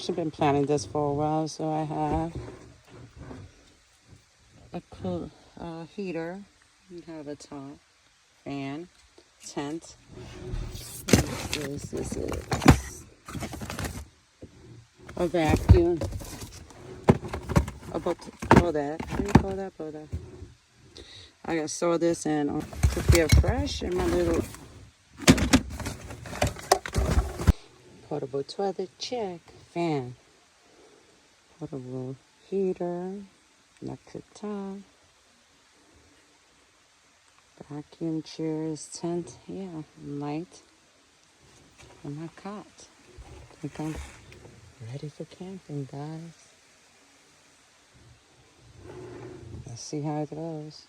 I've been planning this for a while, so I have a cool heater. You have a top, fan, tent. This is a vacuum. Blow that. How do you call that? Blow that. I gotta store this in to feel fresh in my little portable toilet. Check. Fan. Portable heater. Electric top. Vacuum chairs, tent. Yeah, light. And my cot. I think I'm ready for camping, guys. Let's see how it goes.